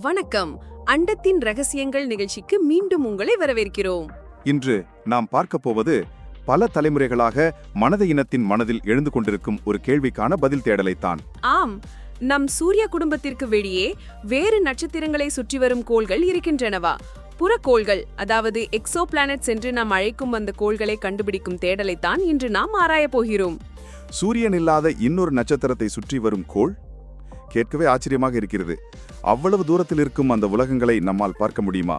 வணக்கம். அண்டத்தின் ரகசியங்கள் நிகழ்ச்சிக்கு மீண்டும் உங்களை வரவேற்கிறோம். இன்று நாம் பார்க்கப் போவது பல தலைமுறைகளாக மனித இனத்தின் மனதில் எழுந்து கொண்டிருக்கும் ஒரு கேள்விக்கான பதில் தேடலைத்தான். ஆம், நம் சூரிய குடும்பத்திற்கு வெளியே வேறு நட்சத்திரங்களை சுற்றி வரும் கோள்கள் இருக்கின்றனவா? புறக்கோள்கள், அதாவது எக்ஸோ பிளானட்ஸ் என்று நாம் அழைக்கும் அந்த கோள்களை கண்டுபிடிக்கும் தேடலைத்தான் இன்று நாம் ஆராயப் போகிறோம். சூரியன் இல்லாத இன்னொரு நட்சத்திரத்தை சுற்றி வரும் கோள்? கேட்கவே ஆச்சரியமாக இருக்கிறது. அவ்வளவு தூரத்தில் இருக்கும் அந்த உலகங்களை நம்மால் பார்க்க முடியுமா?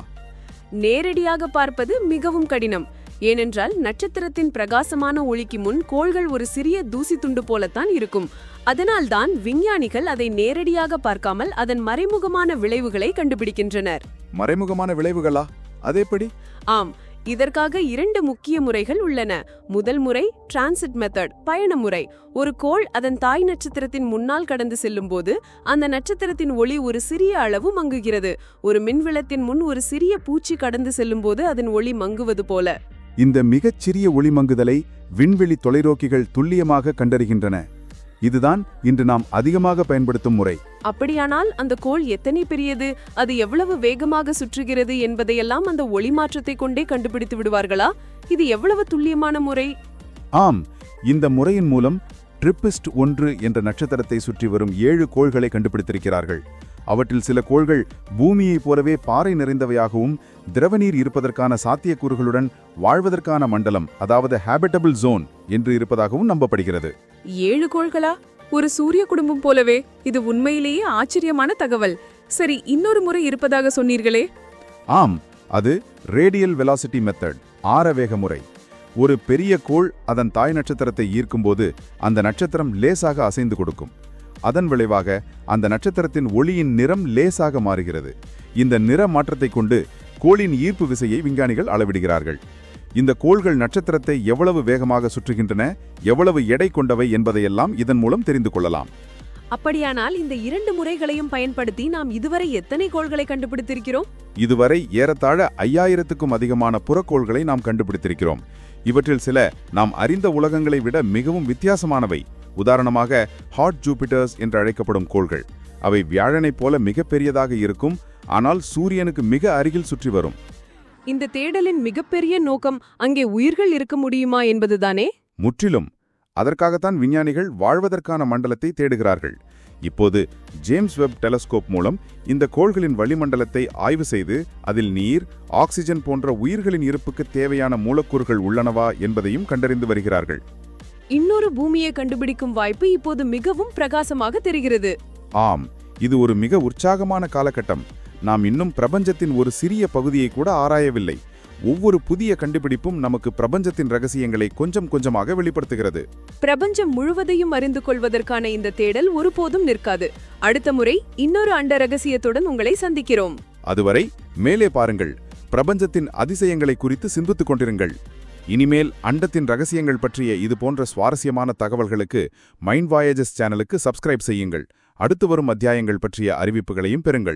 நேரடியாக பார்ப்பது மிகவும் கடினம். ஏனென்றால் நட்சத்திரத்தின் பிரகாசமான ஒளிக்கு முன் கோள்கள் ஒரு சிறிய தூசி துண்டு போலத்தான் இருக்கும். அதனால்தான் விஞ்ஞானிகள் அதை நேரடியாக பார்க்காமல் அதன் மறைமுகமான விளைவுகளை கண்டுபிடிக்கின்றனர். மறைமுகமான விளைவுகளா? அதேபடி? ஆம், இதற்காக 2 முக்கிய முறைகள் உள்ளன. முதல் முறை டிரான்சிட் மெத்தட், பயண முறை. ஒரு கோள் அதன் தாய் நட்சத்திரத்தின் முன்னால் கடந்து செல்லும் போது அந்த நட்சத்திரத்தின் ஒளி ஒரு சிறிய அளவு மங்குகிறது. ஒரு மின்விளத்தின் முன் ஒரு சிறிய பூச்சி கடந்து செல்லும் போது அதன் ஒளி மங்குவது போல. இந்த மிகச் சிறிய ஒளிமங்குதலை விண்வெளி தொலைநோக்கிகள் துல்லியமாக கண்டறிகின்றன. இதுதான் இன்று நாம் அதிகமாக பயன்படுத்தும் முறை. அப்படியானால் அந்த கோள் எத்தனை பெரியது, அது எவ்வளவு வேகமாக சுற்றுகிறது என்பதையெல்லாம் அந்த ஒளி மாற்றத்தை கொண்டே கண்டுபிடித்து விடுவார்களா? இது எவ்வளவு துல்லியமான முறை! ஆம், இந்த முறையின் மூலம் ட்ரிப்பிஸ்ட் 1 என்ற நட்சத்திரத்தை சுற்றி வரும் 7 கோள்களை கண்டுபிடித்திருக்கிறார்கள். அவற்றில் சில கோள்கள் பூமியைப் போலவே பாறை நிறைந்தவையாகவும் திரவநீர் இருப்பதற்கான சாத்தியக்கூறுகளுடன் வாழ்வதற்கான மண்டலம், அதாவது ஹேபிட்டபிள் ஜோன் என்று இருப்பதாகவும் நம்பப்படுகிறது. 7 கோள்களா? ஒரு சூரிய குடும்பம் போலவே! இது உண்மையிலேயே ஆச்சரியமான தகவல். சரி, இன்னொரு முறை இருப்பதாக சொன்னீர்களே? ஆம், அது ரேடியல் வெலாசிட்டி மெத்தட், ஆரவேக முறை. ஒரு பெரிய கோள் அதன் தாய் நட்சத்திரத்தை ஈர்க்கும்போது அந்த நட்சத்திரம் லேசாக அசைந்து கொடுக்கும். அதன் விளைவாக அந்த நட்சத்திரத்தின் ஒளியின் நிறம் லேசாக மாறுகிறது. இந்த நிற மாற்றத்தை கொண்டு கோளின் ஈர்ப்பு விசையை விஞ்ஞானிகள் அளவிடுகிறார்கள். இந்த கோள்கள் நட்சத்திரத்தை எவ்வளவு வேகமாக சுற்றுகின்றன, எவ்வளவு எடை கொண்டவை என்பதையெல்லாம் இதன் மூலம் தெரிந்து கொள்ளலாம். அப்படியானால் இந்த 2 முறைகளையும் பயன்படுத்தி நாம் இதுவரை எத்தனை கோள்களை கண்டுபிடித்திருக்கிறோம்? இதுவரை ஏறத்தாழ 5000க்கும் அதிகமான புறக்கோள்களை நாம் கண்டுபிடித்திருக்கிறோம். இவற்றில் சில நாம் அறிந்த உலகங்களை விட மிகவும் வித்தியாசமானவை. உதாரணமாக ஹாட் ஜூபிட்டர்ஸ் என்று அழைக்கப்படும் கோள்கள். அவை வியாழனைப் போல மிகப்பெரியதாக இருக்கும், ஆனால் சூரியனுக்கு மிக அருகில் சுற்றி வரும். இந்த தேடலின் மிகப்பெரிய நோக்கம் அங்கே உயிர்கள் இருக்க முடியுமா என்பதுதானே? முற்றிலும். அதற்காகத்தான் விஞ்ஞானிகள் வாழ்வதற்கான மண்டலத்தை தேடுகிறார்கள். இப்போது ஜேம்ஸ் வெப் டெலஸ்கோப் மூலம் இந்த கோள்களின் வளிமண்டலத்தை ஆய்வு செய்து அதில் நீர், ஆக்சிஜன் போன்ற உயிர்களின் இருப்புக்கு தேவையான மூலக்கூறுகள் உள்ளனவா என்பதையும் கண்டறிந்து வருகிறார்கள். இன்னொரு பூமியை கண்டுபிடிக்கும் வாய்ப்பு இப்போது மிகவும் பிரகாசமாக தெரிகிறது. ஆம், இது ஒரு மிக உற்சாகமான காலகட்டம். நாம் இன்னும் பிரபஞ்சத்தின் ஒரு சிறிய பகுதியை கூட ஆராயவில்லை. ஒவ்வொரு புதிய கண்டுபிடிப்பும் நமக்கு பிரபஞ்சத்தின் ரகசியங்களை கொஞ்சம் கொஞ்சமாக வெளிப்படுத்துகிறது. பிரபஞ்சம் முழுவதையும் அறிந்து கொள்வதற்கான இந்த தேடல் ஒருபோதும் நிற்காது. அடுத்த முறை இன்னொரு அண்ட ரகசியத்துடன் உங்களை சந்திக்கிறோம். அதுவரை மேலே பாருங்கள். பிரபஞ்சத்தின் அதிசயங்களை குறித்து சிந்தித்துக் கொண்டிருங்கள். இனிமேல் அண்டத்தின் ரகசியங்கள் பற்றிய இது போன்ற சுவாரஸ்யமான தகவல்களுக்கு மைண்ட் வாயேஜஸ் சேனலுக்கு சப்ஸ்கிரைப் செய்யுங்கள். அடுத்து வரும் அத்தியாயங்கள் பற்றிய அறிவிப்புகளையும் பெறுங்கள்.